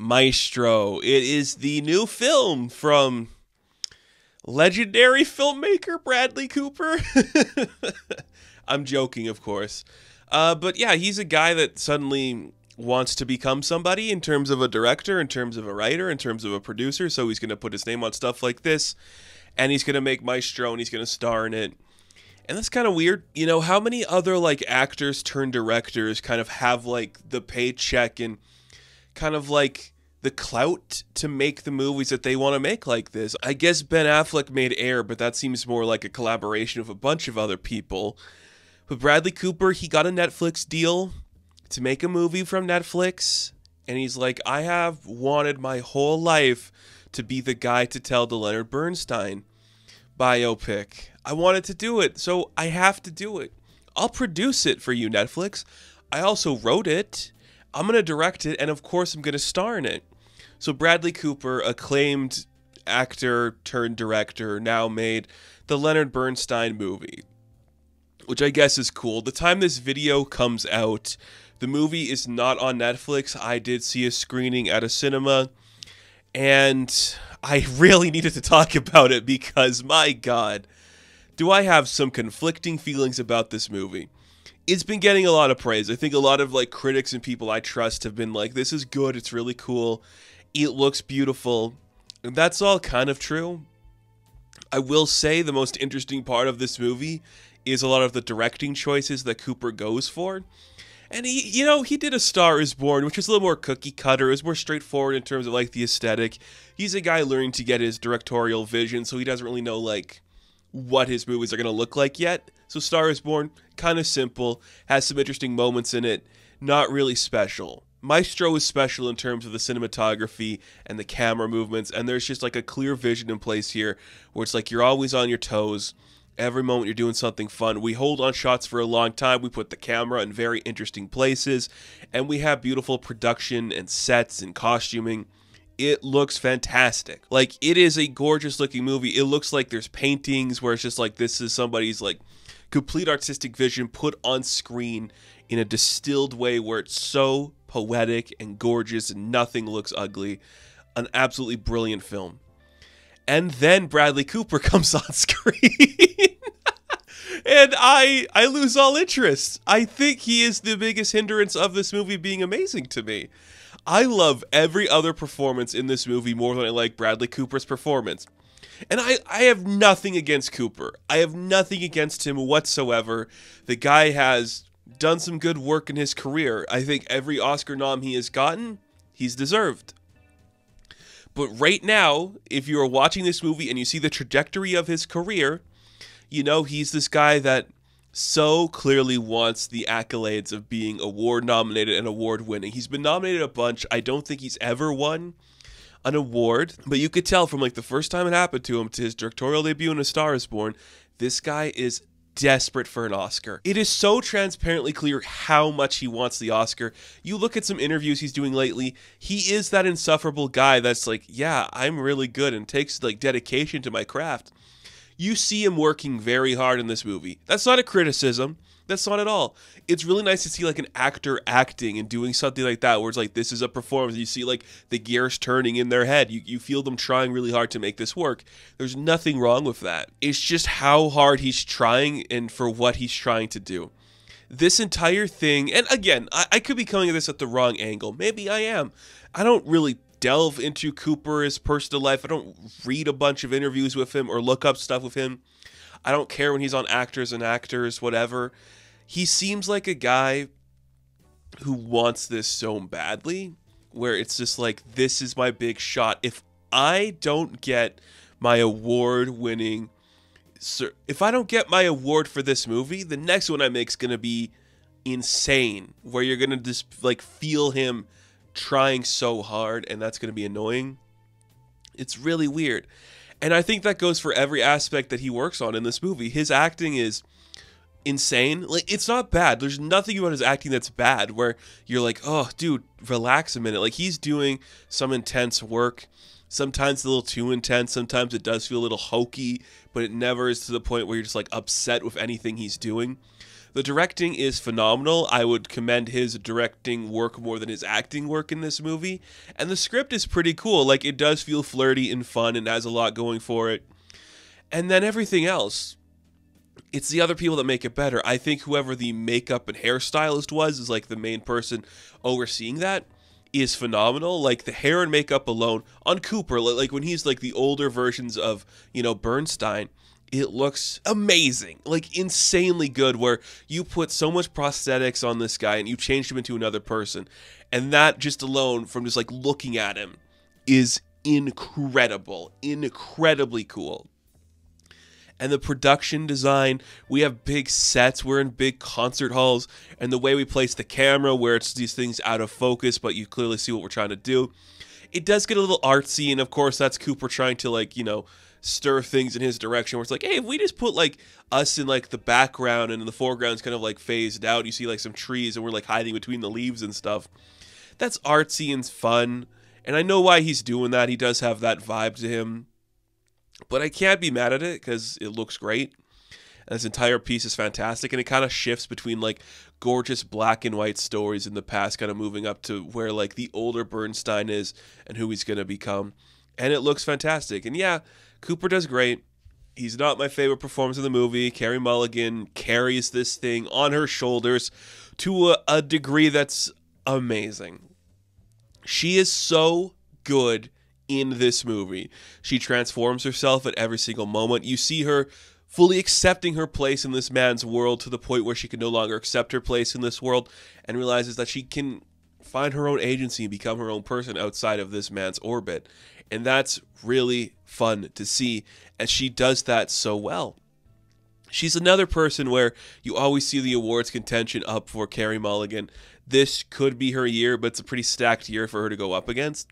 Maestro. It is the new film from legendary filmmaker Bradley Cooper. I'm joking, of course. But yeah, he's a guy that suddenly wants to become somebody in terms of a director, in terms of a writer, in terms of a producer. So he's going to put his name on stuff like this. And he's going to make Maestro and he's going to star in it. And that's kind of weird. You know, how many other like actors turned directors kind of have like the paycheck and kind of like the clout to make the movies that they want to make like this? I guess Ben Affleck made Air, but that seems more like a collaboration of a bunch of other people. But Bradley Cooper, he got a Netflix deal to make a movie from Netflix. And he's like, I have wanted my whole life to be the guy to tell the Leonard Bernstein biopic. I wanted to do it, so I have to do it. I'll produce it for you, Netflix. I also wrote it. I'm going to direct it, and of course I'm going to star in it. So Bradley Cooper, acclaimed actor turned director, now made the Leonard Bernstein movie, which I guess is cool. The time this video comes out, the movie is not on Netflix. I did see a screening at a cinema, and I really needed to talk about it because, my God, do I have some conflicting feelings about this movie. It's been getting a lot of praise. I think a lot of like critics and people I trust have been like, this is good, it's really cool, it looks beautiful. And that's all kind of true. I will say the most interesting part of this movie is a lot of the directing choices that Cooper goes for. And he did A Star Is Born, which is a little more cookie cutter. It was more straightforward in terms of like the aesthetic. He's a guy learning to get his directorial vision, so he doesn't really know like what his movies are going to look like yet. So Star Is Born, kind of simple, has some interesting moments in it, not really special. Maestro is special in terms of the cinematography and the camera movements, and there's just like a clear vision in place here where it's like you're always on your toes. Every moment you're doing something fun. We hold on shots for a long time. We put the camera in very interesting places, and we have beautiful production and sets and costuming. It looks fantastic. Like, it is a gorgeous looking movie. It looks like there's paintings where it's just like this is somebody's like complete artistic vision put on screen in a distilled way where it's so poetic and gorgeous and nothing looks ugly. An absolutely brilliant film. And then Bradley Cooper comes on screen. And I lose all interest. I think he is the biggest hindrance of this movie being amazing to me. I love every other performance in this movie more than I like Bradley Cooper's performance. And I have nothing against Cooper. I have nothing against him whatsoever. The guy has done some good work in his career. I think every Oscar nom he has gotten, he's deserved. But right now, if you are watching this movie and you see the trajectory of his career, you know he's this guy that so clearly wants the accolades of being award nominated and award winning. He's been nominated a bunch. I don't think he's ever won an award, but you could tell from like the first time it happened to him to his directorial debut in A Star Is Born, this guy is desperate for an Oscar. It is so transparently clear how much he wants the Oscar. You look at some interviews he's doing lately, he is that insufferable guy that's like, yeah, I'm really good and takes like dedication to my craft. You see him working very hard in this movie. That's not a criticism. That's not at all. It's really nice to see like an actor acting and doing something like that where it's like this is a performance. You see like the gears turning in their head. You feel them trying really hard to make this work. There's nothing wrong with that. It's just how hard he's trying and for what he's trying to do. This entire thing, and again, I could be coming at this at the wrong angle. Maybe I am. I don't really delve into Cooper's personal life. I don't read a bunch of interviews with him or look up stuff with him. I don't care when he's on Actors and Actors, whatever. He seems like a guy who wants this so badly, where it's just like, this is my big shot. If I don't get my award-winning, if I don't get my award for this movie, the next one I make is going to be insane, where you're going to just like feel him trying so hard, and that's going to be annoying. It's really weird. And I think that goes for every aspect that he works on in this movie. His acting is insane. Like, it's not bad. There's nothing about his acting that's bad where you're like, oh, dude, relax a minute. Like, he's doing some intense work. Sometimes a little too intense. Sometimes it does feel a little hokey, but it never is to the point where you're just like upset with anything he's doing. The directing is phenomenal. I would commend his directing work more than his acting work in this movie. And the script is pretty cool. Like, it does feel flirty and fun and has a lot going for it. And then everything else, it's the other people that make it better. I think whoever the makeup and hairstylist was is like the main person overseeing that is phenomenal. Like the hair and makeup alone on Cooper, like when he's like the older versions of, you know, Bernstein, it looks amazing, like insanely good, where you put so much prosthetics on this guy and you changed him into another person. And that just alone from just like looking at him is incredible, incredibly cool. And the production design, we have big sets, we're in big concert halls, and the way we place the camera where it's these things out of focus, but you clearly see what we're trying to do. It does get a little artsy, and of course that's Cooper trying to, like, you know, stir things in his direction, where it's like, hey, if we just put like us in like the background and in the foreground's kind of like phased out, you see like some trees and we're like hiding between the leaves and stuff. That's artsy and fun, and I know why he's doing that. He does have that vibe to him. But I can't be mad at it because it looks great. And this entire piece is fantastic. And it kind of shifts between like gorgeous black and white stories in the past, kind of moving up to where like the older Bernstein is and who he's going to become. And it looks fantastic. And yeah, Cooper does great. He's not my favorite performance in the movie. Carey Mulligan carries this thing on her shoulders to a degree that's amazing. She is so good in this movie. She transforms herself at every single moment. You see her fully accepting her place in this man's world to the point where she can no longer accept her place in this world and realizes that she can find her own agency and become her own person outside of this man's orbit. And that's really fun to see, and she does that so well. She's another person where you always see the awards contention up for Carey Mulligan. This could be her year, but it's a pretty stacked year for her to go up against.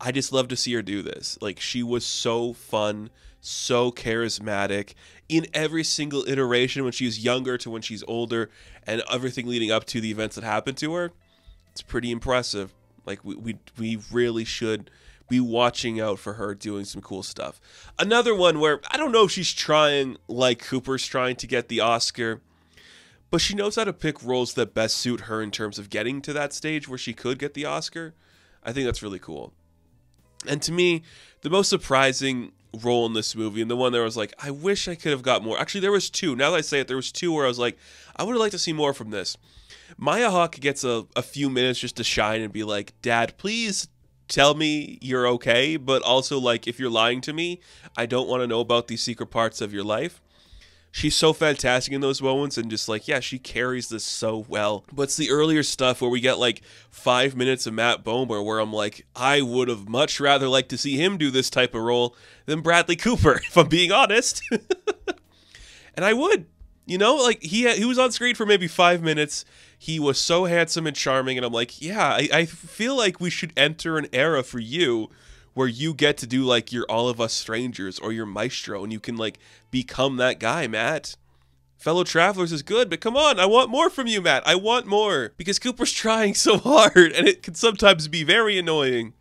I just love to see her do this. Like, she was so fun, so charismatic in every single iteration, when she's younger to when she's older, and everything leading up to the events that happened to her. It's pretty impressive. Like, we really should be watching out for her doing some cool stuff. Another one where I don't know if she's trying like Cooper's trying to get the Oscar, but she knows how to pick roles that best suit her in terms of getting to that stage where she could get the Oscar. I think that's really cool. And to me, the most surprising role in this movie, and the one that I was like, I wish I could have got more. Actually, there was two. Now that I say it, there was two where I was like, I would have liked to see more from this. Maya Hawke gets a few minutes just to shine and be like, Dad, please tell me you're okay, but also, like, if you're lying to me, I don't want to know about these secret parts of your life. She's so fantastic in those moments, and just like, yeah, she carries this so well. But it's the earlier stuff where we get like 5 minutes of Matt Bomer where I'm like, I would have much rather liked to see him do this type of role than Bradley Cooper, if I'm being honest. And I would, you know, like he was on screen for maybe 5 minutes. He was so handsome and charming, and I'm like, yeah, I feel like we should enter an era for you where you get to do like your All of Us Strangers or your Maestro, and you can like become that guy, Matt. Fellow Travelers is good, but come on, I want more from you, Matt. I want more, because Cooper's trying so hard, and it can sometimes be very annoying.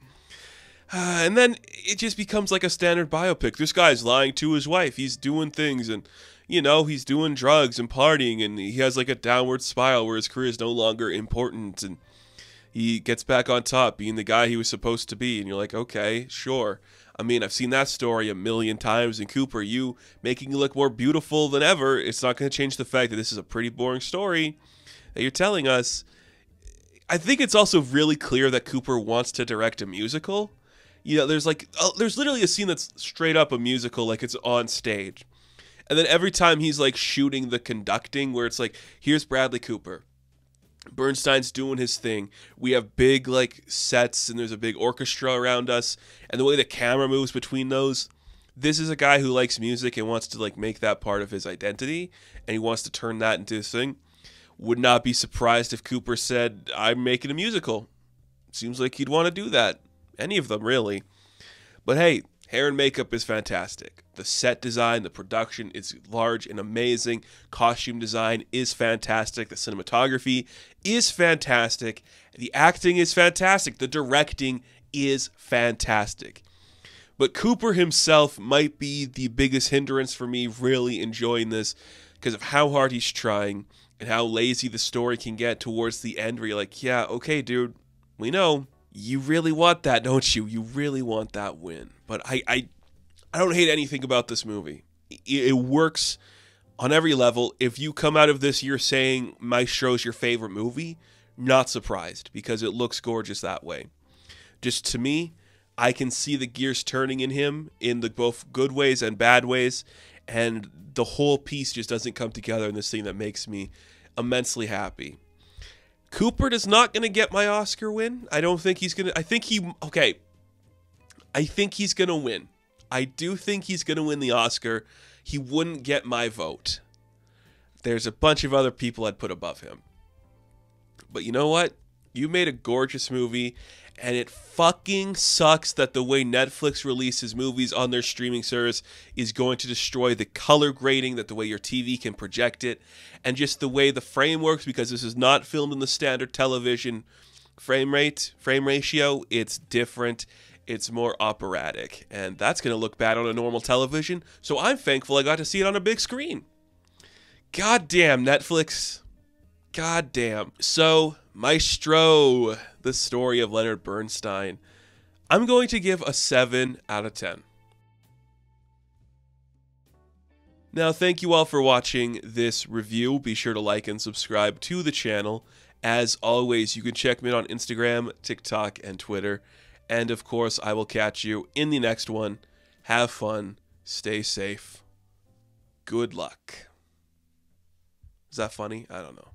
And then it just becomes like a standard biopic. This guy's lying to his wife. He's doing things, and you know, he's doing drugs and partying, and he has like a downward spiral where his career is no longer important, and he gets back on top being the guy he was supposed to be. And you're like, okay, sure. I mean, I've seen that story a million times. And Cooper, you making you look more beautiful than ever, it's not going to change the fact that this is a pretty boring story that you're telling us. I think it's also really clear that Cooper wants to direct a musical. You know, there's literally a scene that's straight up a musical, like it's on stage. And then every time he's like shooting the conducting, where it's like, here's Bradley Cooper. Bernstein's doing his thing. We have big like sets, and there's a big orchestra around us, and the way the camera moves between those, this is a guy who likes music and wants to like make that part of his identity, and he wants to turn that into his thing. Would not be surprised if Cooper said, I'm making a musical. Seems like he'd want to do that. Any of them, really. But hey, hair and makeup is fantastic. The set design, the production is large and amazing. Costume design is fantastic. The cinematography is fantastic. The acting is fantastic. The directing is fantastic. But Cooper himself might be the biggest hindrance for me really enjoying this, because of how hard he's trying and how lazy the story can get towards the end where you're like, yeah, okay, dude, we know. You really want that, don't you? You really want that win. But I don't hate anything about this movie. It works on every level. If you come out of this year saying Maestro's your favorite movie, not surprised, because it looks gorgeous that way. Just to me, I can see the gears turning in him in the both good ways and bad ways, and the whole piece just doesn't come together in this thing that makes me immensely happy. Cooper is not going to get my Oscar win. I don't think he's going to. I think he's going to win. I do think he's going to win the Oscar. He wouldn't get my vote. There's a bunch of other people I'd put above him. But you know what? You made a gorgeous movie, and it fucking sucks that the way Netflix releases movies on their streaming service is going to destroy the color grading, that the way your TV can project it, and just the way the frame works, because this is not filmed in the standard television frame ratio. It's different. It's more operatic, and that's going to look bad on a normal television, so I'm thankful I got to see it on a big screen. God damn, Netflix. God damn. So, Maestro, the story of Leonard Bernstein. I'm going to give a 7 out of 10. Now, thank you all for watching this review. Be sure to like and subscribe to the channel. As always, you can check me out on Instagram, TikTok, and Twitter. And, of course, I will catch you in the next one. Have fun. Stay safe. Good luck. Is that funny? I don't know.